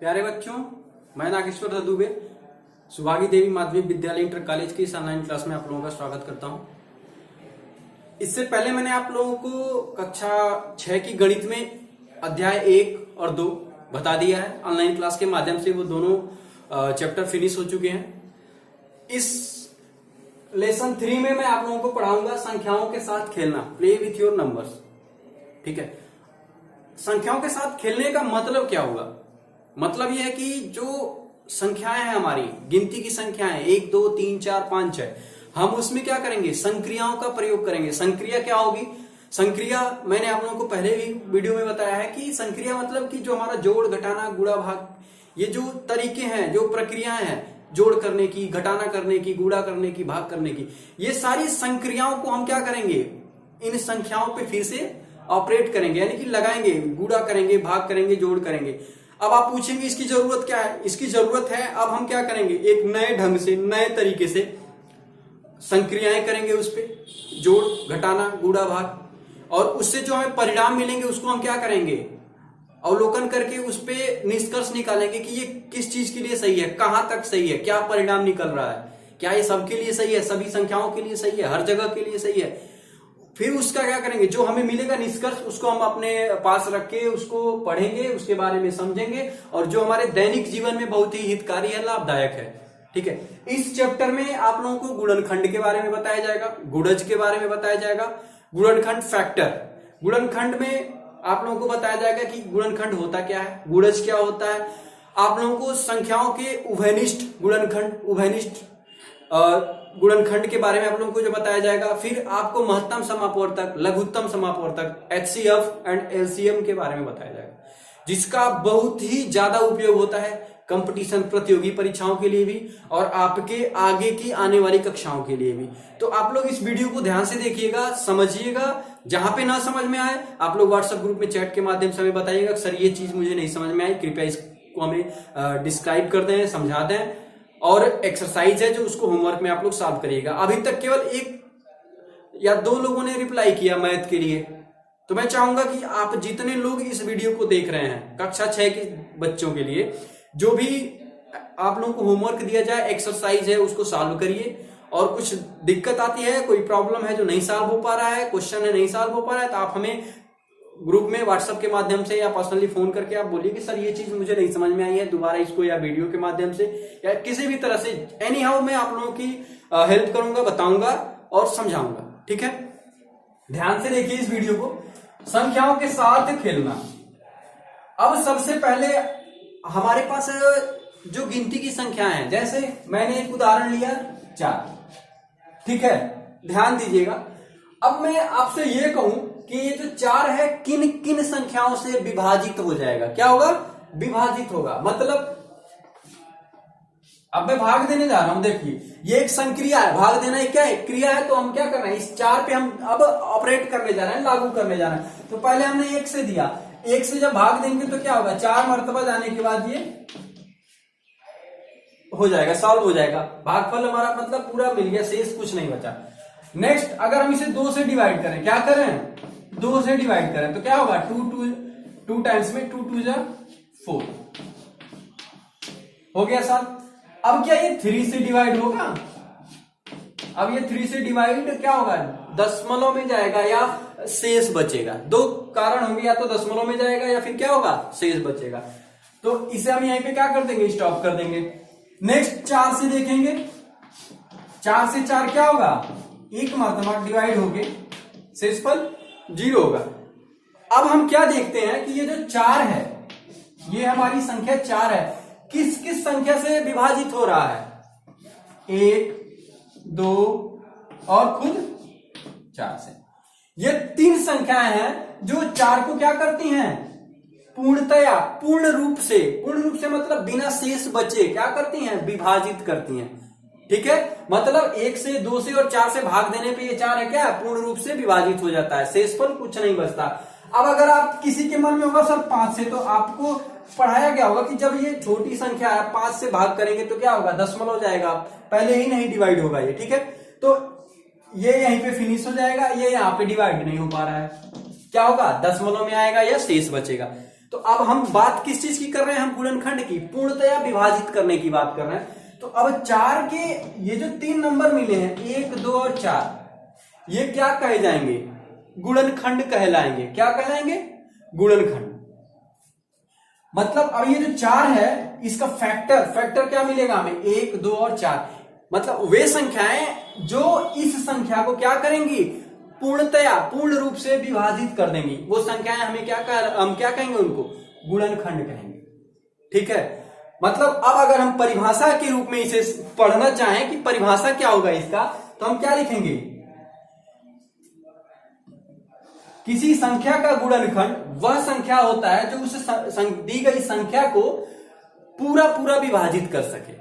प्यारे बच्चों, मैं नागेश्वर दुबे सुभागी देवी माध्यमिक विद्यालय इंटर कॉलेज की इस ऑनलाइन क्लास में आप लोगों का स्वागत करता हूं। इससे पहले मैंने आप लोगों को कक्षा 6 की गणित में अध्याय 1 और 2 बता दिया है। ऑनलाइन क्लास के माध्यम से वो दोनों चैप्टर फिनिश हो चुके हैं। इस लेसन 3 में मैं आप लोगों को पढ़ाऊंगा संख्याओं के साथ खेलना, प्ले विथ योर नंबर्स। ठीक है, संख्याओं के साथ खेलने का मतलब क्या होगा? मतलब यह है कि जो संख्याएं हैं हमारी, गिनती की संख्याएं 1 2 3 4 5 6, हम उसमें क्या करेंगे? संक्रियाओं का प्रयोग करेंगे। संक्रिया क्या होगी? संक्रिया मैंने आप लोगों को पहले भी वीडियो में बताया है कि संक्रिया मतलब कि जो हमारा जोड़, घटाना, गुणा, भाग, ये जो तरीके हैं, जो प्रक्रियाएं हैं जोड़ करने की, घटाना करने की, गुणा करने की, भाग करने की, ये सारी संक्रियाओं को हम क्या करेंगे? इन संख्याओं पे फिर से ऑपरेट करेंगे, यानी कि लगाएंगे, गुणा करेंगे, भाग करेंगे, जोड़ करेंगे। अब आप पूछेंगे इसकी जरूरत क्या है? इसकी जरूरत है अब हम क्या करेंगे? एक नए ढंग से, नए तरीके से संक्रियाएं करेंगे, उस पे जोड़, घटाना, गुणा, भाग, और उससे जो हमें परिणाम मिलेंगे उसको हम क्या करेंगे? अवलोकन करके उस पे निष्कर्ष निकालेंगे कि ये किस चीज के लिए सही है, कहां तक सही है, क्या परिणाम निकल रहा है, क्या ये सबके लिए सही है, सभी संख्याओं के लिए सही है, हर जगह के लिए सही है। फिर उसका क्या करेंगे? जो हमें मिलेगा निष्कर्ष, उसको हम अपने पास रख के उसको पढ़ेंगे, उसके बारे में समझेंगे, और जो हमारे दैनिक जीवन में बहुत ही हितकारी है, लाभदायक है। ठीक है, इस चैप्टर में आप लोगों को गुणनखंड के बारे में बताया जाएगा, गुणज के बारे में बताया जाएगा, गुणनखंड फैक्टर। गुणनखंड में आप लोगों को बताया जाएगा कि गुणनखंड होता क्या है, गुणज क्या होता है। आप लोगों को संख्याओं के उभयनिष्ठ गुणनखंड, उभयनिष्ठ गुणनखंड के बारे में आप लोगों को जो बताया जाएगा। फिर आपको महत्तम समापवर्तक, लघुत्तम समापवर्तक, HCF एंड LCM के बारे में बताया जाएगा, जिसका बहुत ही ज्यादा उपयोग होता है कंपटीशन, प्रतियोगी परीक्षाओं के लिए भी, और आपके आगे की आने वाली कक्षाओं के लिए भी। तो आप लोग इस वीडियो को ध्यान से देखिएगा, समझिएगा। जहां पे ना समझ में आए आप लोग व्हाट्सएप ग्रुप में चैट के माध्यम से हमें बताइएगा, सर ये चीज मुझे नहीं समझ में आई, कृपया इसको हमें डिस्क्राइब कर दें, समझा दें। और एक्सरसाइज है जो उसको होमवर्क में आप लोग सॉल्व करिएगा। अभी तक केवल 1 या 2 लोगों ने रिप्लाई किया मैथ के लिए, तो मैं चाहूंगा कि आप जितने लोग इस वीडियो को देख रहे हैं, कक्षा 6 के बच्चों के लिए जो भी आप लोगों को होमवर्क दिया जाए, एक्सरसाइज है, उसको सॉल्व करिए। और कुछ दिक्कत आती है, कोई प्रॉब्लम है जो नहीं सॉल्व हो पा रहा है, क्वेश्चन है नहीं सॉल्व हो पा रहा है, तो आप हमें ग्रुप में व्हाट्सएप के माध्यम से या पर्सनली फोन करके आप बोलिए कि सर ये चीज मुझे नहीं समझ में आई है, दोबारा इसको या वीडियो के माध्यम से या किसी भी तरह से, एनी हाउ मैं आप लोगों की हेल्प करूंगा, बताऊंगा और समझाऊंगा। ठीक है, ध्यान से देखिए इस वीडियो को। संख्याओं के साथ खेलना। अब सबसे पहले हमारे पास जो गिनती की संख्याएं हैं, जैसे मैंने एक उदाहरण लिया 4। ठीक है, ध्यान दीजिएगा। अब मैं आपसे ये कहूं कि ये जो 4 है किन किन संख्याओं से विभाजित हो जाएगा? क्या होगा? विभाजित होगा। मतलब अब मैं भाग देने जा रहा हूं, देखिए ये एक संक्रिया है, भाग देना एक क्या है? क्रिया है। तो हम क्या कर रहे हैं? इस 4 पे हम अब ऑपरेट करने जा रहे हैं, लागू करने जा रहे हैं। तो पहले हमने 1 से दिया, 1 से जब भाग देंगे तो क्या होगा? 4 मर्तबा जाने के बाद ये हो जाएगा, सॉल्व हो जाएगा। भागफल हमारा मतलब पूरा मिल गया, शेष कुछ नहीं बचा। नेक्स्ट, अगर हम इसे 2 से डिवाइड करें, क्या करें? 2 से डिवाइड करें तो क्या होगा? 2 टाइम्स में 2 2 जा 4 हो गया 7। अब क्या ये 3 से डिवाइड होगा? अब ये 3 से डिवाइड क्या होगा? दशमलव में जाएगा या शेष बचेगा? 2 कारण होंगे, या तो दशमलव में जाएगा या फिर क्या होगा? शेष बचेगा। तो इसे हम यहीं पे क्या कर देंगे? स्टॉप कर देंगे। नेक्स्ट 4 से देखेंगे, 4 से 4 क्या होगा? एक मर्तबा डिवाइड होके शेषफल 0 होगा। अब हम क्या देखते हैं कि ये जो 4 है, ये हमारी संख्या 4 है, किस किस संख्या से विभाजित हो रहा है? 1 2 और खुद 4 से। ये 3 संख्याएं हैं जो 4 को क्या करती हैं? पूर्णतया, पूर्ण रूप से मतलब बिना शेष बचे क्या करती हैं? विभाजित करती हैं। ठीक है, मतलब 1 से, 2 से और 4 से भाग देने पे ये 4 है क्या? पूर्ण रूप से विभाजित हो जाता है, शेषफल कुछ नहीं बचता। अब अगर आप किसी के मन में होगा सर 5 से, तो आपको पढ़ाया गया होगा कि जब ये छोटी संख्या है 5 से भाग करेंगे तो क्या होगा? दशमलव हो जाएगा, पहले ही नहीं डिवाइड होगा ये। ठीक है, तो ये यहीं पे फिनिश हो जाएगा, ये यहाँ पे डिवाइड नहीं हो पा रहा है, क्या होगा? दशमलव में आएगा या शेष बचेगा। तो अब हम बात किस चीज की कर रहे हैं, हम गुणनखंड की पूर्णतया विभाजित करने की बात कर रहे हैं। तो अब 4 के ये जो 3 नंबर मिले हैं 1, 2 और 4, ये क्या कहे जाएंगे, गुणनखंड कहलाएंगे। क्या कहलाएंगे, गुणनखंड। मतलब अब ये जो 4 है इसका फैक्टर क्या मिलेगा हमें, 1, 2 और 4। मतलब वे संख्याएं जो इस संख्या को क्या करेंगी, पूर्ण रूप से विभाजित कर देंगी। वो संख्याएं हम क्या कहेंगे, उनको गुणनखंड कहेंगे। ठीक है। मतलब अब अगर हम परिभाषा के रूप में इसे पढ़ना चाहें कि परिभाषा क्या होगा इसका, तो हम क्या लिखेंगे, किसी संख्या का गुणनखंड वह संख्या होता है जो उस दी गई संख्या को पूरा विभाजित कर सके।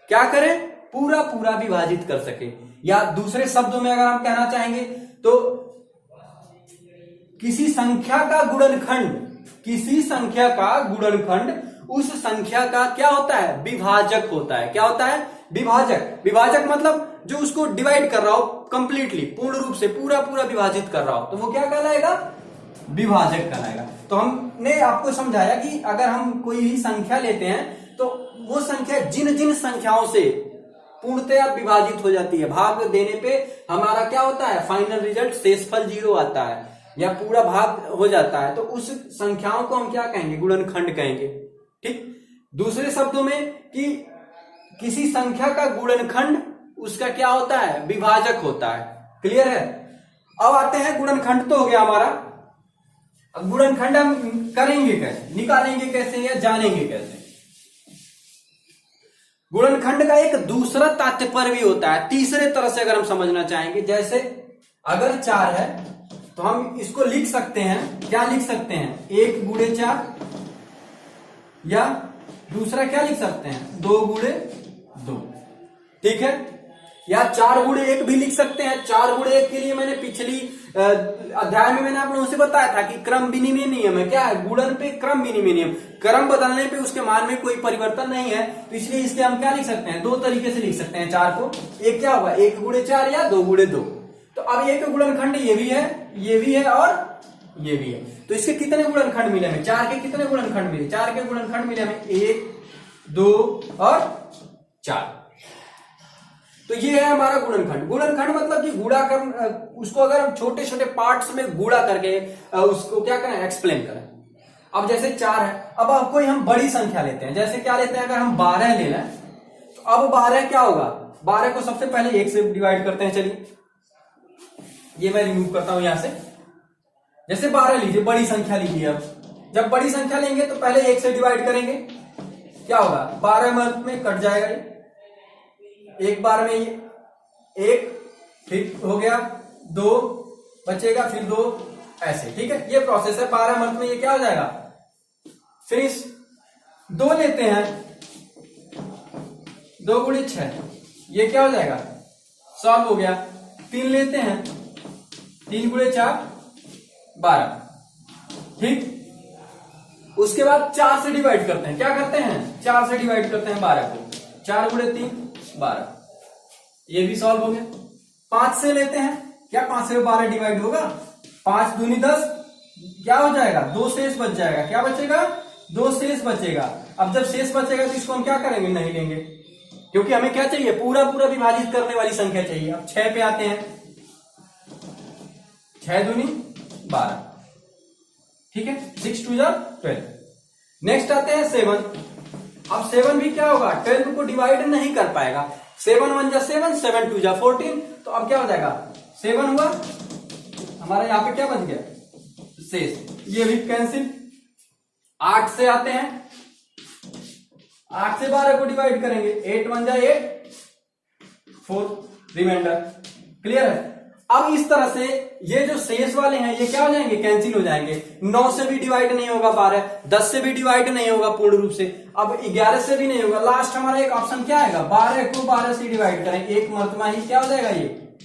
क्या करे, पूरा विभाजित कर सके। या दूसरे शब्दों में अगर हम कहना चाहेंगे तो किसी संख्या का गुणनखंड उस संख्या का क्या होता है, विभाजक होता है। क्या होता है, विभाजक मतलब जो उसको डिवाइड कर रहा हो कंप्लीटली, पूर्ण रूप से पूरा विभाजित कर रहा हो, तो वो क्या कहलाएगा, विभाजक कहलाएगा। तो हमने आपको समझाया कि अगर हम कोई भी संख्या लेते हैं तो वो संख्या जिन संख्याओं से पूर्णतया विभाजित हो जाती है, भाग देने पे हमारा क्या होता है, फाइनल रिजल्ट शेषफल 0 आता है या पूरा भाग हो जाता है, तो उस संख्याओं को हम क्या कहेंगे, गुणनखंड कहेंगे। ठीक। दूसरे शब्दों में कि किसी संख्या का गुणनखंड उसका क्या होता है, विभाजक होता है। क्लियर है। अब आते हैं, गुणनखंड तो हो गया हमारा। अब गुणनखंड हम करेंगे कैसे, निकालेंगे कैसे या जानेंगे कैसे। गुणनखंड का एक दूसरा तात्पर्य भी होता है, तीसरे तरह से अगर हम समझना चाहेंगे। जैसे अगर 4 है तो हम इसको लिख सकते हैं, क्या लिख सकते हैं, 1 गुणे 4, या दूसरा क्या लिख सकते हैं, 2 गुणे 2। ठीक है। या 4 गुणे 1 भी लिख सकते हैं। 4 गुणे 1 के लिए मैंने पिछली अध्याय में मैंने आप लोगों से बताया था कि क्रम विनिमय नियम है। क्या है, गुणन पे क्रम विनिमय नियम, क्रम बदलने पे उसके मान में कोई परिवर्तन नहीं है, तो इसलिए इससे हम क्या लिख सकते हैं, 2 तरीके से लिख सकते हैं 4 को। एक क्या होगा, 1 गुणे 4 या 2 गुणे 2। तो अब एक गुणनखंड ये भी है और ये भी है। तो इसके कितने गुणनखंड मिले हमें, 4 के कितने गुणनखंड मिले, 4 के गुणनखंड मिले हमें 1, 2 और 4। तो ये है हमारा गुणनखंड। गुणनखंड मतलब कि गुणा कर, उसको अगर हम छोटे छोटे पार्ट्स में गुणा करके उसको क्या करें, एक्सप्लेन करें। अब जैसे 4 है, अब कोई हम बड़ी संख्या लेते हैं, जैसे क्या लेते हैं, अगर हम 12 ले लें तो अब 12 क्या होगा, 12 को सबसे पहले 1 से डिवाइड करते हैं। चलिए ये मैं रिमूव करता हूं यहां से। जैसे 12 लीजिए, बड़ी संख्या लीजिए। अब जब बड़ी संख्या लेंगे तो पहले 1 से डिवाइड करेंगे, क्या होगा, 12 मंथ में कट जाएगा ये, एक बार में ये 1, फिर हो गया 2 बचेगा, फिर 2, ऐसे। ठीक है, ये प्रोसेस है। 12 मंथ में ये क्या हो जाएगा, फिनिश। 2 लेते हैं, 2 गुणे 6, ये क्या हो जाएगा, सॉल्व हो गया। 3 लेते हैं, 3 गुणे 4 12। ठीक। उसके बाद 4 से डिवाइड करते हैं, क्या करते हैं, 4 से डिवाइड करते हैं 12 को, 4 गुणे 3 12, ये भी सॉल्व हो गया। 5 से लेते हैं, क्या 5 से 12 डिवाइड होगा, 5 दूनी 10, क्या हो जाएगा, 2 शेष बच जाएगा। क्या बचेगा, 2 शेष बचेगा। अब जब शेष बचेगा तो इसको हम क्या करेंगे, नहीं लेंगे, क्योंकि हमें क्या चाहिए, पूरा विभाजित करने वाली संख्या चाहिए। अब 6 पे आते हैं, 6 दूनी 12। ठीक है, 6 2 12। नेक्स्ट आते हैं 7। अब 7 भी क्या होगा, 12 को डिवाइड नहीं कर पाएगा। 7 1 जा 7, 7 2 जा 14। तो अब क्या हो जाएगा, 7 हुआ हमारा, यहां पे क्या बच गया, शेष, ये भी कैंसिल। 8 से आते हैं, 8 से 12 को डिवाइड करेंगे, 8 1 जा 8, 4 रिमाइंडर। क्लियर है। अब इस तरह से ये जो शेष वाले हैं ये क्या हो जाएंगे, कैंसिल हो जाएंगे। 9 से भी डिवाइड नहीं होगा 12, 10 से भी डिवाइड नहीं होगा पूर्ण रूप से, अब 11 से भी नहीं होगा। लास्ट हमारा एक ऑप्शन क्या आएगा, 12 को 12 से डिवाइड करें, एक मर्तबा ही क्या हो जाएगा, ये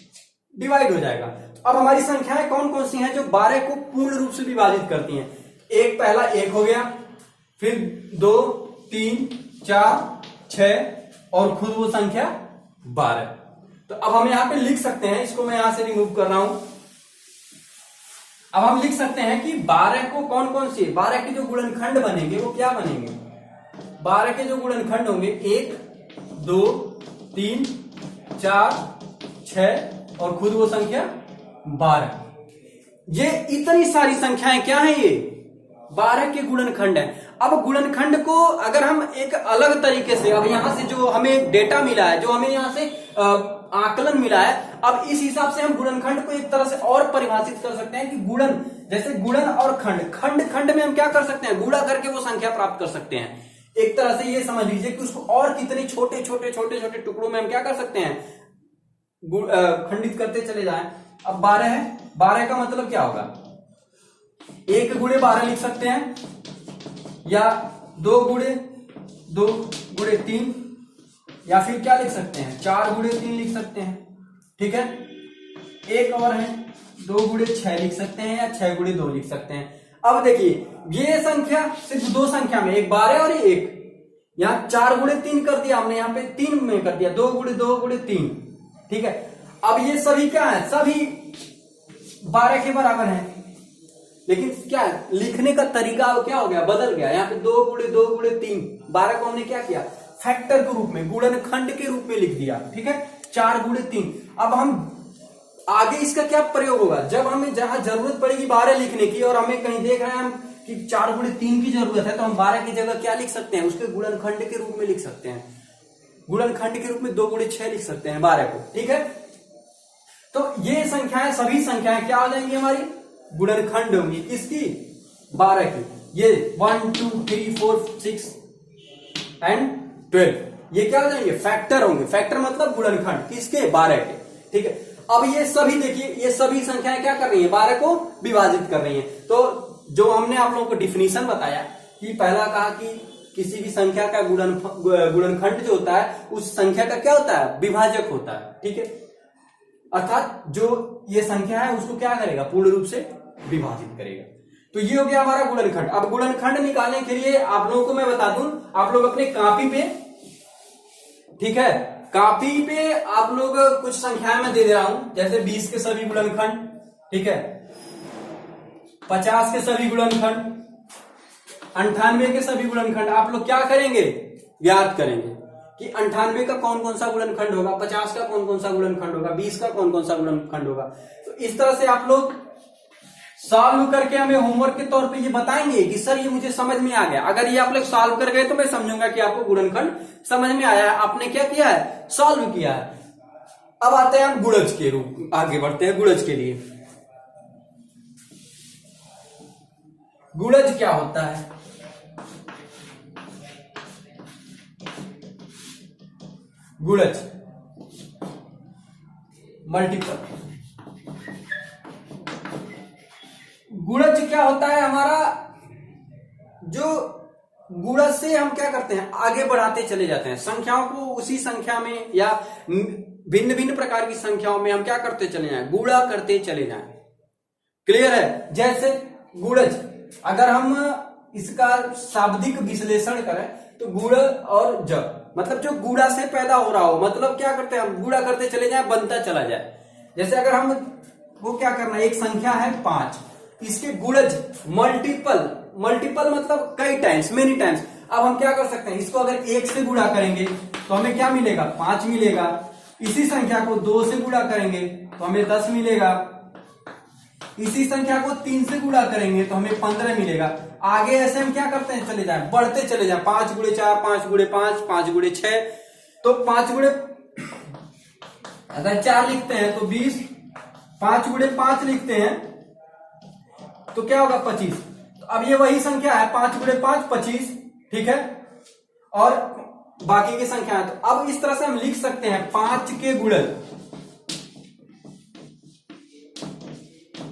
डिवाइड हो जाएगा। अब हमारी संख्याएं कौन कौन सी हैं जो 12 को पूर्ण रूप से विभाजित करती हैं। एक पहला 1 हो गया, फिर 2 3 4 6 और खुद वो संख्या 12। तो अब हम यहां पे लिख सकते हैं, इसको मैं यहां से रिमूव कर रहा हूं। अब हम लिख सकते हैं कि 12 को कौन कौन सी 12 के जो गुणनखंड बनेंगे वो क्या बनेंगे। 12 के जो गुणनखंड होंगे 1 2 3 4 6 और खुद वो संख्या 12। ये इतनी सारी संख्याएं क्या है, ये 12 के गुणनखंड है। अब गुणनखंड को अगर हम एक अलग तरीके से, अब यहां से जो हमें डेटा मिला है, जो हमें यहां से आकलन मिला है, अब इस हिसाब से हम गुणनखंड को एक तरह से और परिभाषित कर सकते हैं कि गुणन, जैसे गुणन और खंड, खंड खंड में हम क्या कर सकते हैं, गुणा करके वो संख्या प्राप्त कर सकते हैं। एक तरह से ये समझ लीजिए कि उसको और कितने छोटे छोटे छोटे छोटे टुकड़ों में हम क्या कर सकते हैं, खंडित करते चले जाएं। अब 12 है, 12 का मतलब क्या होगा, 1 गुणे 12 लिख सकते हैं, या 2 गुणे 3, या फिर क्या लिख सकते हैं 4 गुणे 3 लिख सकते हैं। ठीक है, एक और है 2 गुणे 6 लिख सकते हैं, या 6 गुणे 2 लिख सकते हैं। अब देखिए ये संख्या सिर्फ दो संख्या में, एक 12 और एक, यहां 4 गुणे 3 कर दिया हमने, यहां पे 3 में कर दिया, 2 गुणे 2 गुणे 3। ठीक है, अब ये सभी क्या है, सभी 12 के बराबर है, लेकिन क्या है, लिखने का तरीका क्या हो गया, बदल गया। यहाँ पे 2 गुणे 2 गुणे 3, 12 को हमने क्या किया, फैक्टर के रूप में, गुणनखंड के रूप में लिख दिया। ठीक है, 4 गुणे 3। अब हम आगे इसका क्या प्रयोग होगा, जब हमें जहां जरूरत पड़ेगी 12 लिखने की, और हमें कहीं देख रहे हैं हम कि 4 गुणे 3 की जरूरत है, तो हम 12 की जगह क्या लिख सकते हैं, उसके गुणनखंड के रूप में लिख सकते हैं, गुणनखंड के रूप में 2 गुणे 6 लिख सकते हैं 12 को। ठीक है, तो ये संख्याएं, सभी संख्याएं क्या हो जाएंगी, हमारी गुणनखंड होंगी, किसकी, 12 की। ये 1 2 3 4 6 एंड 12, ये क्या हो जाएंगे, फैक्टर होंगे। फैक्टर मतलब गुणनखंड, किसके, 12 के। ठीक है, अब ये सभी देखिए, ये सभी संख्याएं क्या कर रही हैं, 12 को विभाजित कर रही हैं। तो जो हमने आप लोगों को डिफिनीशन बताया कि पहला कहा कि किसी भी संख्या का गुणनखंड जो होता है, उस संख्या का क्या होता है, विभाजक होता है। ठीक है, अर्थात जो ये संख्या है उसको क्या करेगा, पूर्ण रूप से विभाजित करेगा। तो ये हो गया हमारा गुणनखंड। अब गुणनखंड निकालने के लिए आप लोगों को मैं बता दूं, आप लोग अपने कॉपी पे, ठीक है, कॉपी पे आप लोग कुछ संख्याएं मैं दे दे रहा हूं, जैसे 20 के सभी गुणनखंड, ठीक है, 50 के सभी गुणनखंड, 98 के सभी गुणनखंड। आप लोग क्या करेंगे, याद करेंगे कि 98 का कौन कौन सा गुणनखंड होगा, 50 का कौन कौन सा गुणनखंड होगा, 20 का कौन कौन सा गुणनखंड होगा। तो इस तरह से आप लोग सॉल्व करके हमें होमवर्क के तौर पे ये बताएंगे कि सर ये मुझे समझ में आ गया। अगर ये आप लोग सॉल्व कर गए तो मैं समझूंगा कि आपको गुणनखंड समझ में आया है, आपने क्या किया है, सॉल्व किया है। अब आते हैं हम गुणज के रूप, आगे बढ़ते हैं गुणज के लिए। गुणज क्या होता है, गुणज मल्टीपल। गुणज क्या होता है, हमारा जो गुणज से हम क्या करते हैं, आगे बढ़ाते चले जाते हैं संख्याओं को, उसी संख्या में या भिन्न भिन्न प्रकार की संख्याओं में हम क्या करते चले जाएं, गुणा करते चले जाएं। क्लियर है। जैसे गुणज, अगर हम इसका शाब्दिक विश्लेषण करें तो गुण और ज, मतलब जो गुणा से पैदा हो रहा हो, मतलब क्या करते हैं हम, गुणा करते चले जाए, बनता चला जाए। जैसे अगर हम वो क्या करना है, एक संख्या है 5, इसके गुणज मल्टीपल, मल्टीपल मतलब कई टाइम्स, मेनी टाइम्स। अब हम क्या कर सकते हैं, इसको अगर 1 से गुणा करेंगे तो हमें क्या मिलेगा, 5 मिलेगा। इसी संख्या को 2 से गुणा करेंगे तो हमें 10 मिलेगा। इसी संख्या को 3 से गुणा करेंगे तो हमें 15 मिलेगा। आगे ऐसे हम क्या करते हैं, चले जाए, बढ़ते चले जाए, 5 गुणे 4, 5 गुणे 5, 5 गुणे 6, तो 5 गुणे, अगर 4 लिखते हैं तो 20, 5 गुणे 5 लिखते हैं तो क्या होगा, 25। तो अब ये वही संख्या है, 5 गुणे 5 25, ठीक है, और बाकी की संख्या है। तो अब इस तरह से हम लिख सकते हैं 5 के गुणज,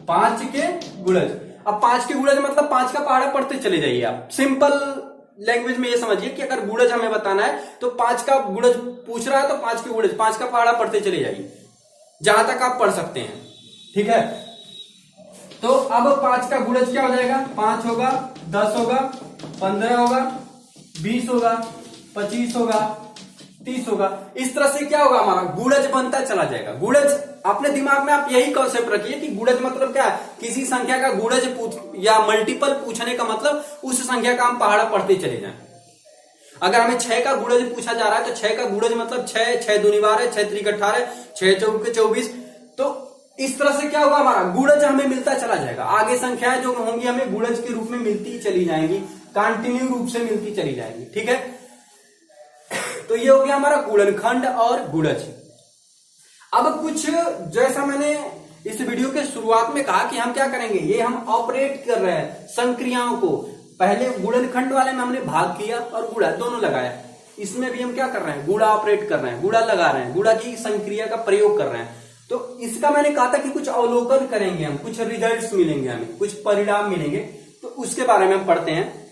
5 के गुणज। अब 5 के गुणज मतलब 5 का पहाड़ा पढ़ते चले जाइए आप। सिंपल लैंग्वेज में ये समझिए कि अगर गुणज हमें बताना है तो 5 का गुणज पूछ रहा है तो 5 के गुणज, 5 का पहाड़ा पढ़ते चले जाइए जहां तक आप पढ़ सकते हैं। ठीक है, तो अब 5 का गुणज क्या हो जाएगा, 5 होगा, 10 होगा, 15 होगा, 20 होगा, 25 होगा, 30 होगा। इस तरह से क्या होगा, हमारा गुणज बनता चला जाएगा। गुणज अपने दिमाग में आप यही कॉन्सेप्ट रखिए कि गुणज मतलब क्या है, किसी संख्या का गुणज या मल्टीपल पूछने का मतलब उस संख्या का हम पहाड़ा पढ़ते चले जाएं। अगर हमें 6 का गुणज पूछा जा रहा है तो 6 का गुणज मतलब 6, 6 दूनी 12, 6 त्रिक 18, 6 चौके 24। तो इस तरह से क्या होगा, हमारा गुणज हमें मिलता चला जाएगा। आगे संख्याएं जो होंगी हमें गुणज के रूप में मिलती चली जाएंगी, कंटिन्यू रूप से मिलती चली जाएंगी। ठीक है, तो ये हो गया हमारा गुणनखंड और गुणज। अब कुछ जैसा मैंने इस वीडियो के शुरुआत में कहा कि हम क्या करेंगे, ये हम ऑपरेट कर रहे हैं संक्रियाओं को। पहले गुणनखंड वाले में हमने भाग किया और गुणा दोनों लगाया। इसमें भी हम क्या कर रहे हैं, गुणा ऑपरेट कर रहे हैं, गुणा लगा रहे हैं, गुणा की संक्रिया का प्रयोग कर रहे हैं। तो इसका मैंने कहा था कि कुछ अवलोकन करेंगे हम, कुछ रिजल्ट्स मिलेंगे हमें, कुछ परिणाम मिलेंगे, तो उसके बारे में हम पढ़ते हैं।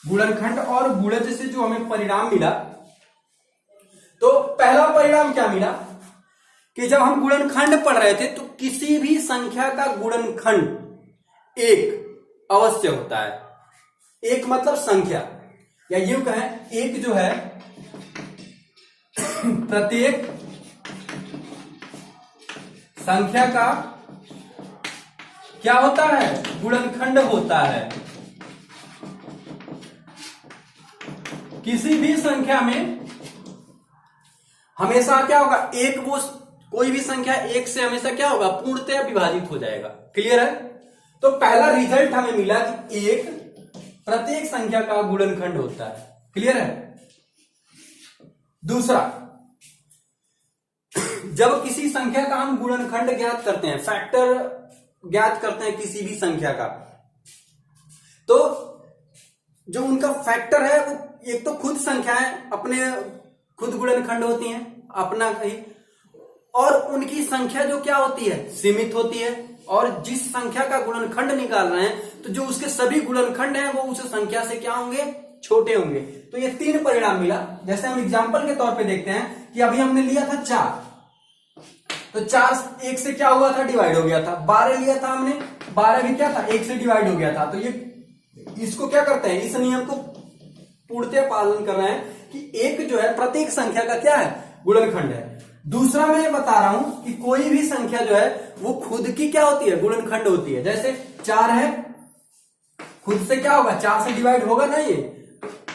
गुणनखंड और गुणज से जो हमें परिणाम मिला, तो पहला परिणाम क्या मिला कि जब हम गुणनखंड पढ़ रहे थे तो किसी भी संख्या का गुणनखंड एक अवश्य होता है। एक मतलब संख्या, या यूं कहें एक जो है प्रत्येक संख्या का क्या होता है, गुणनखंड होता है। किसी भी संख्या में हमेशा क्या होगा, एक वो कोई भी संख्या एक से हमेशा क्या होगा, पूर्णतः विभाजित हो जाएगा। क्लियर है? तो पहला रिजल्ट हमें मिला कि एक प्रत्येक संख्या का गुणनखंड होता है। क्लियर है? दूसरा, जब किसी संख्या का हम गुणनखंड ज्ञात करते हैं, फैक्टर ज्ञात करते हैं किसी भी संख्या का, तो जो उनका फैक्टर है वो एक तो खुद संख्याएं अपने खुद गुणनखंड होती हैं अपना ही, और उनकी संख्या जो क्या होती है, सीमित होती है। और जिस संख्या का गुणनखंड निकाल रहे हैं तो जो उसके सभी गुणनखंड हैं वो उस संख्या से क्या होंगे, छोटे होंगे। तो ये 3 परिणाम मिला। जैसे हम एग्जांपल के तौर पे देखते हैं कि अभी हमने लिया था 4, तो 4 1 से क्या हुआ था, डिवाइड हो गया था। 12 लिया था हमने, 12 भी क्या था, 1 से डिवाइड हो गया था। तो ये इसको क्या करते हैं, इस नियम को पूर्णतः पालन कर रहे हैं कि एक जो है प्रत्येक संख्या का क्या है, गुणनखंड है। दूसरा मैं ये बता रहा हूं कि कोई भी संख्या जो है वो खुद की क्या होती है, गुणनखंड होती है। जैसे 4 है, खुद से क्या होगा, 4 से डिवाइड होगा ना, ये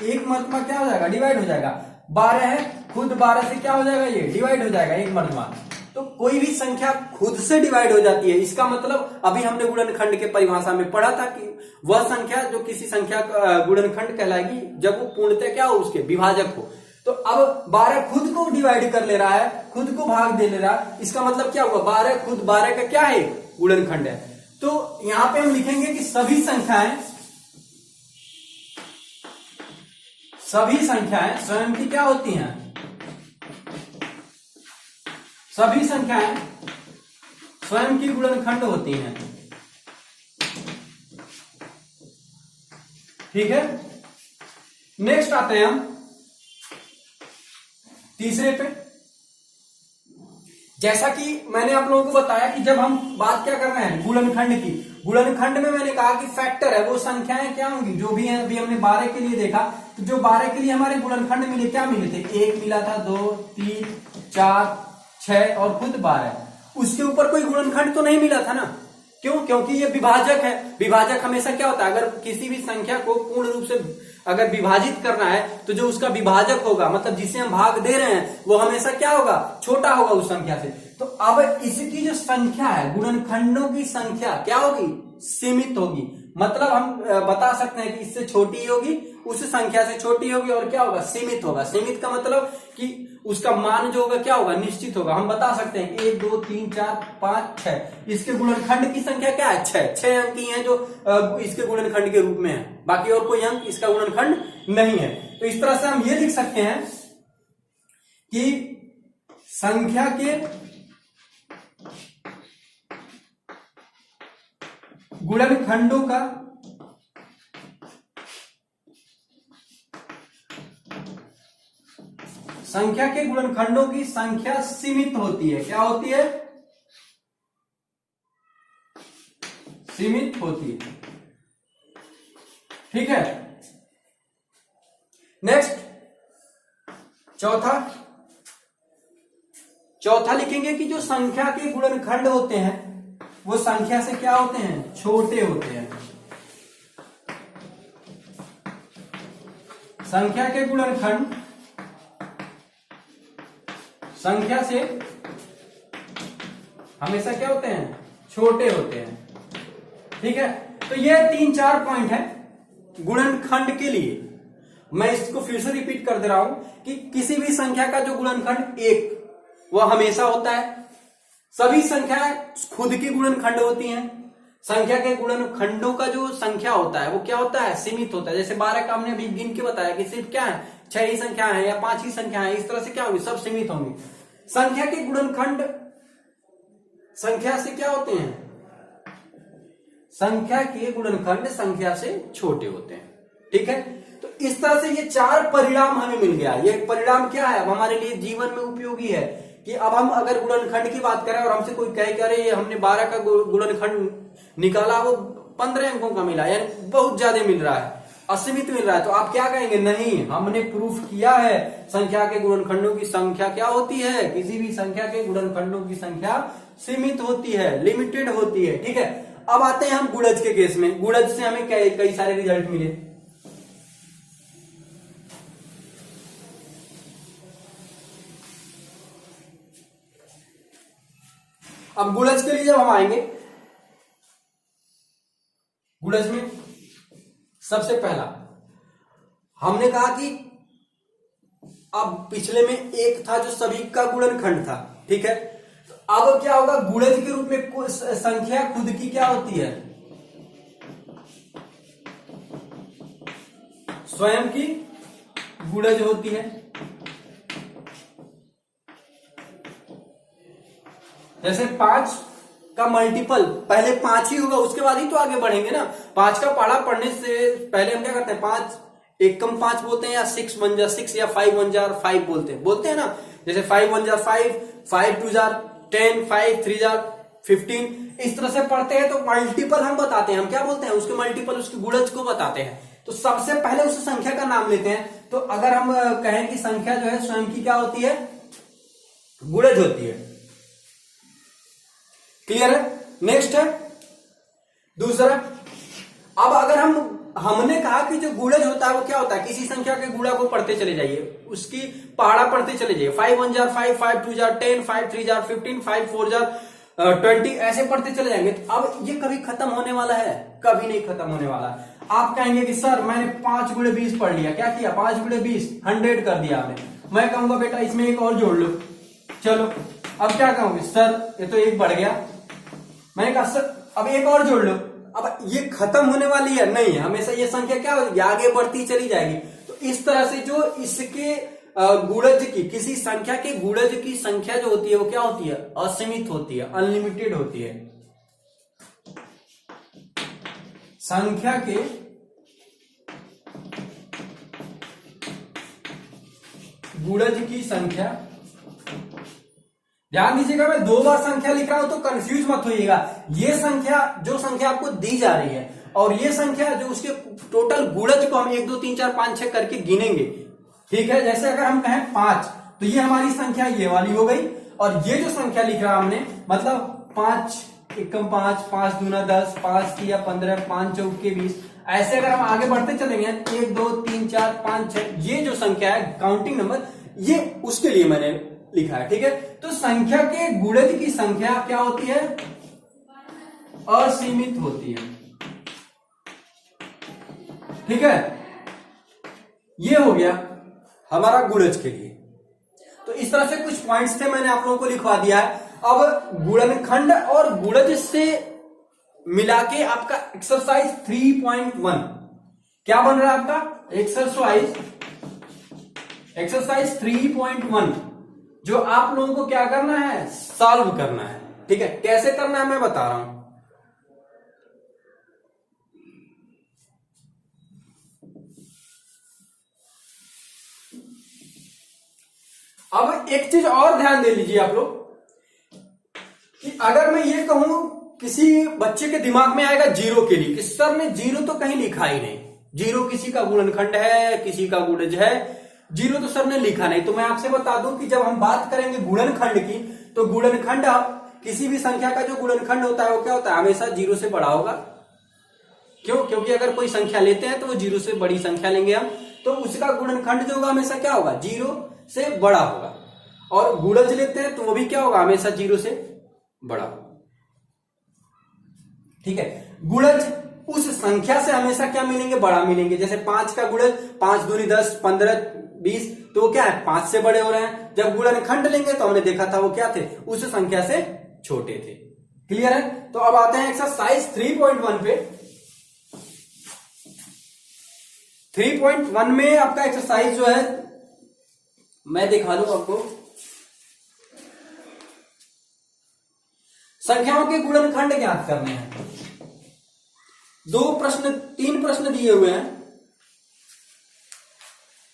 एक मर्तबा क्या हो जाएगा, डिवाइड हो जाएगा। 12 है, खुद 12 से क्या हो जाएगा, ये डिवाइड हो जाएगा एक मर्तबा। तो कोई भी संख्या खुद से डिवाइड हो जाती है, इसका मतलब अभी हमने गुणनखंड के परिभाषा में पढ़ा था कि वह संख्या जो किसी संख्या का गुणनखंड कहलाएगी जब वो पूर्णतः क्या हो, उसके विभाजक हो। तो अब 12 खुद को डिवाइड कर ले रहा है, खुद को भाग दे ले रहा है, इसका मतलब क्या हुआ, 12 खुद 12 का क्या है, गुणनखंड है। तो यहां पे हम लिखेंगे कि सभी संख्याएं स्वयं की क्या होती हैं, सभी संख्याएं स्वयं की गुणनखंड होती हैं। ठीक है, नेक्स्ट आते हैं हम तीसरे पे। जैसा कि मैंने आप लोगों को बताया कि जब हम बात क्या कर रहे हैं, गुणनखंड की, गुणनखंड में मैंने कहा कि फैक्टर है, वो संख्याएं क्या होंगी जो भी हैं। अभी हमने 12 के लिए देखा, तो जो 12 के लिए हमारे गुणनखंड मिले, क्या मिले थे, 1 मिला था, 2 3 4 6 और खुद 12। उसके ऊपर कोई गुणनखंड तो नहीं मिला था ना, क्यों, क्योंकि ये विभाजक है। विभाजक हमेशा क्या होता है, अगर किसी भी संख्या को पूर्ण रूप से अगर विभाजित करना है तो जो उसका विभाजक होगा, मतलब जिसे हम भाग दे रहे हैं, वो हमेशा क्या होगा, छोटा होगा उस संख्या से। तो अब इसकी जो संख्या है, गुणनखंडों की संख्या क्या होगी, सीमित होगी। मतलब हम बता सकते हैं कि इससे छोटी होगी, उस संख्या से छोटी होगी, और क्या होगा, सीमित होगा। सीमित का मतलब कि उसका मान जो होगा क्या होगा, निश्चित होगा। हम बता सकते हैं 1 2 3 4 5 6, इसके गुणनखंड की संख्या क्या है, 6 अंक ही हैं जो इसके गुणनखंड के रूप में है, बाकी और कोई अंक इसका गुणनखंड नहीं है। तो इस तरह से हम ये लिख सकते हैं कि संख्या के गुणनखंडों का संख्या के गुणनखंडों की संख्या सीमित होती है। क्या होती है, सीमित होती है। ठीक है, नेक्स्ट चौथा लिखेंगे कि जो संख्या के गुणनखंड होते हैं वो संख्या से क्या होते हैं, छोटे होते हैं। संख्या के गुणनखंड संख्या से हमेशा क्या होते हैं, छोटे होते हैं। ठीक है, तो ये 3-4 पॉइंट है गुणनखंड के लिए। मैं इसको फिर से रिपीट कर दे रहा हूं कि किसी भी संख्या का जो गुणनखंड 1 वह हमेशा होता है। सभी संख्याएं खुद की गुणनखंड होती हैं। संख्या के गुणनखंडों का जो संख्या होता है वो क्या होता है, सीमित होता है। जैसे 12 का हमने अभी गिन के बताया कि सिर्फ क्या है, 6 ही संख्या है या 5 ही संख्या है। इस तरह से क्या होगी, सब सीमित होंगी। संख्या के गुणनखंड संख्या से क्या होते हैं, संख्या के गुणनखंड संख्या से छोटे होते हैं। ठीक है, तो इस तरह से ये 4 परिणाम हमें मिल गया। ये परिणाम क्या है, अब हमारे लिए जीवन में उपयोगी है कि अब हम अगर गुणनखंड की बात करें और हमसे कोई कहे कि अरे हमने 12 का गुणनखंड निकाला, वो 15 अंकों का मिला, यानी बहुत ज्यादा मिल रहा है, असीमित मिल रहा है, तो आप क्या कहेंगे, नहीं, हमने प्रूफ किया है संख्या के गुणनखंडों की संख्या क्या होती है, किसी भी संख्या के गुणनखंडों की संख्या सीमित होती है, लिमिटेड होती है। ठीक है, अब आते हैं हम गुणज के केस में। गुणज से हमें कई सारे रिजल्ट मिले। अब गुणज के लिए जब हम आएंगे, गुणज में सबसे पहला हमने कहा कि अब पिछले में 1 था जो सभी का गुणनखंड था। ठीक है, तो अब क्या होगा, गुणज के रूप में संख्या खुद की क्या होती है, स्वयं की गुणज होती है। जैसे 5 का मल्टीपल पहले 5 ही होगा, उसके बाद ही तो आगे बढ़ेंगे ना। 5 का पढ़ा पढ़ने से पहले हम क्या करते हैं, 5 1 कम 5 बोलते हैं, या 6 1 जा 6 या 5 1 जा 5 बोलते हैं ना। जैसे 5 1 जा 5, 5 2 जा 10, 5 3 जा 15, इस तरह से पढ़ते हैं। तो मल्टीपल हम बताते हैं, हम क्या बोलते हैं, उसके मल्टीपल, उसके गुणज को बताते हैं। तो सबसे पहले उस संख्या का नाम लेते हैं। तो अगर हम कहें कि संख्या जो है स्वयं की क्या होती है, गुणज होती है। क्लियर है। नेक्स्ट है दूसरा। अब अगर हमने कहा कि जो गुणज होता है वो क्या होता है, किसी संख्या के गुणा को पढ़ते चले जाइए, उसकी पहाड़ा पढ़ते चले जाइए। 5 1 जा 5, 5 2 जा 10, 5 3 जा 15, 5 4 जा 20, ऐसे पढ़ते चले जाएंगे। तो अब ये कभी खत्म होने वाला है, कभी नहीं खत्म होने वाला। आप कहेंगे कि सर मैंने 5 गुणे 20 पढ़ लिया, क्या किया, 5 गुणे 20 100 कर दिया आपने। मैं कहूंगा बेटा इसमें एक और जोड़ लो, चलो। अब क्या कहूंगी, सर ये तो 1 बढ़ गया। मैंने कहा सर अब एक और जोड़ लो। अब ये खत्म होने वाली है नहीं है, हमेशा ये संख्या क्या होगी, आगे बढ़ती चली जाएगी। तो इस तरह से जो इसके गुणज की, किसी संख्या के गुणज की संख्या जो होती है वो क्या होती है, असीमित होती है, अनलिमिटेड होती है। संख्या के गुणज की संख्या, ध्यान दीजिएगा मैं 2 बार संख्या लिख रहा हूं तो कंफ्यूज मत होइएगा। ये संख्या, जो संख्या आपको दी जा रही है, और ये संख्या जो उसके टोटल गुणज को हम 1 2 3 4 5 6 करके गिनेंगे। ठीक है, जैसे अगर हम कहें 5, तो ये हमारी संख्या ये वाली हो गई। और ये जो संख्या लिख रहा हमने, मतलब 5 1 कम 5, 5 दूना 10, 5 3 15, 5 4 20, ऐसे अगर हम आगे बढ़ते चलेंगे 1 2 3 4 5 6, ये जो संख्या है काउंटिंग नंबर, ये उसके लिए मैंने लिखा है। ठीक है, तो संख्या के गुणज की संख्या क्या होती है, असीमित होती है। ठीक है, ये हो गया हमारा गुणज के लिए। तो इस तरह से कुछ पॉइंट्स थे, मैंने आप लोगों को लिखवा दिया है। अब गुणनखंड और गुणज से मिला के आपका एक्सरसाइज 3.1 क्या बन रहा है, आपका एक्सरसाइज 3.1, जो आप लोगों को क्या करना है, सॉल्व करना है। ठीक है, कैसे करना है मैं बता रहा हूं। अब एक चीज और ध्यान दे लीजिए आप लोग, कि अगर मैं ये कहूं, किसी बच्चे के दिमाग में आएगा 0 के लिए कि सर ने 0 तो कहीं लिखा ही नहीं, जीरो किसी का गुणनखंड है, किसी का गुणज है, जीरो तो सर ने लिखा नहीं। तो मैं आपसे बता दूं कि जब हम बात करेंगे गुणनखंड की, तो गुणनखंड किसी भी संख्या का जो गुणनखंड होता है वो क्या होता है, हमेशा जीरो से बड़ा होगा। क्यों? क्योंकि अगर कोई संख्या लेते हैं तो वो जीरो से बड़ी संख्या लेंगे हम, तो उसका गुणनखंड जो होगा हमेशा क्या होगा, जीरो से बड़ा होगा। और गुणज लेते हैं तो वो भी क्या होगा, हमेशा जीरो से बड़ा होगा। ठीक है, गुणज उस संख्या से हमेशा क्या मिलेंगे, बड़ा मिलेंगे। जैसे 5 का गुणज 5 दूनी 10, 15, 20, तो वो क्या है, 5 से बड़े हो रहे हैं। जब गुणनखंड लेंगे तो हमने देखा था वो क्या थे, उस संख्या से छोटे थे। क्लियर है? तो अब आते हैं एक्सरसाइज 3.1 पे। 3.1 में आपका एक्सरसाइज जो है मैं दिखा दूं आपको, संख्याओं के गुणनखंड ज्ञात करने हैं। 3 प्रश्न दिए हुए हैं।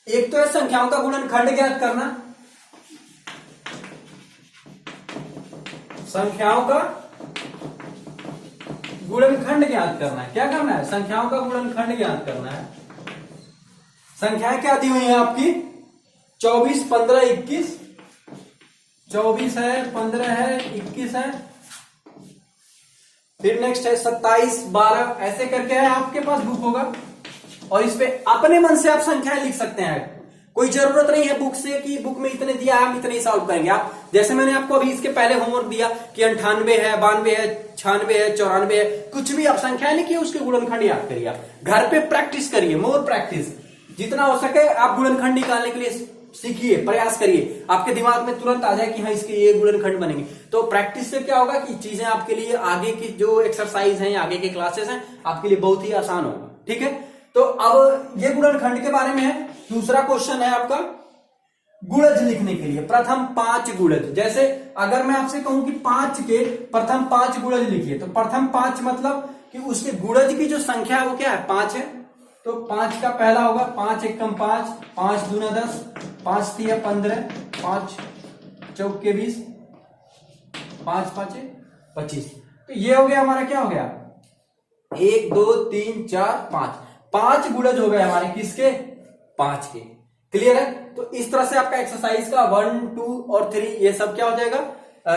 एक तो है संख्याओं का गुणनखंड ज्ञात करना, संख्याओं का गुणनखंड ज्ञात करना है। क्या करना है, संख्याओं का गुणनखंड ज्ञात करना है। संख्याएं क्या दी हुई है आपकी, 24, 15, 21, 24 है, 15 है, 21 है, फिर नेक्स्ट है 27, 12, ऐसे करके है आपके पास बुक होगा। और इस पे अपने मन से आप संख्याएं लिख सकते हैं। कोई जरूरत नहीं है बुक से कि बुक में इतने दिया हम इतने ही सॉल्व करेंगे। आप जैसे मैंने आपको अभी इसके पहले होमवर्क दिया कि 98 है, 92 है, 96 है, 94 है, कुछ भी आप संख्याएं लिखिए, उसके गुणनखंड याद करिए। आप घर पे प्रैक्टिस करिए, मोर प्रैक्टिस, जितना हो सके आप गुणनखंड निकालने के लिए सीखिए, प्रयास करिए। आपके दिमाग में तुरंत आ जाए कि हाँ इसके ये गुणनखंड बनेंगे। तो प्रैक्टिस से क्या होगा कि चीजें आपके लिए आगे की जो एक्सरसाइज हैं, आगे के क्लासेस हैं, आपके लिए बहुत ही आसान होगा। ठीक है, तो अब ये गुणनखंड के बारे में है। दूसरा क्वेश्चन है आपका गुणज लिखने के लिए, प्रथम 5 गुणज। जैसे अगर मैं आपसे कहूं कि 5 के प्रथम 5 गुणज लिखिए, तो प्रथम 5 मतलब कि उसके गुणज की जो संख्या है वो क्या है, 5 है। तो 5 का पहला होगा 5 एकम 5, 5 दूना 10, 5 तिया 15, 5 चौके 20, 5 5 25। तो ये हो गया हमारा, क्या हो गया, 1 2 3 4 5, 5 गुणज हो गए हमारे किसके, 5 के। क्लियर है? तो इस तरह से आपका एक्सरसाइज का 1, 2 और 3 ये सब क्या हो जाएगा,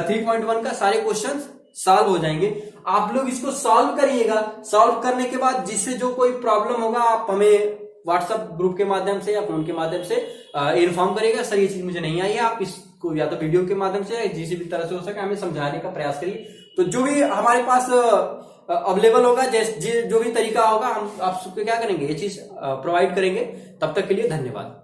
3.1 का सारे क्वेश्चन सॉल्व हो जाएंगे। आप लोग इसको सॉल्व करिएगा। सॉल्व करने के बाद जिससे जो कोई प्रॉब्लम होगा आप हमें व्हाट्सएप ग्रुप के माध्यम से या फोन के माध्यम से इन्फॉर्म करिएगा, सर ये चीज मुझे नहीं आई है। आप इसको या तो वीडियो के माध्यम से या किसी भी तरह से हो सके हमें समझाने का प्रयास करिए। तो जो भी हमारे पास अवेलेबल होगा, जो भी तरीका होगा, हम आप सबको क्या करेंगे, ये चीज प्रोवाइड करेंगे। तब तक के लिए धन्यवाद।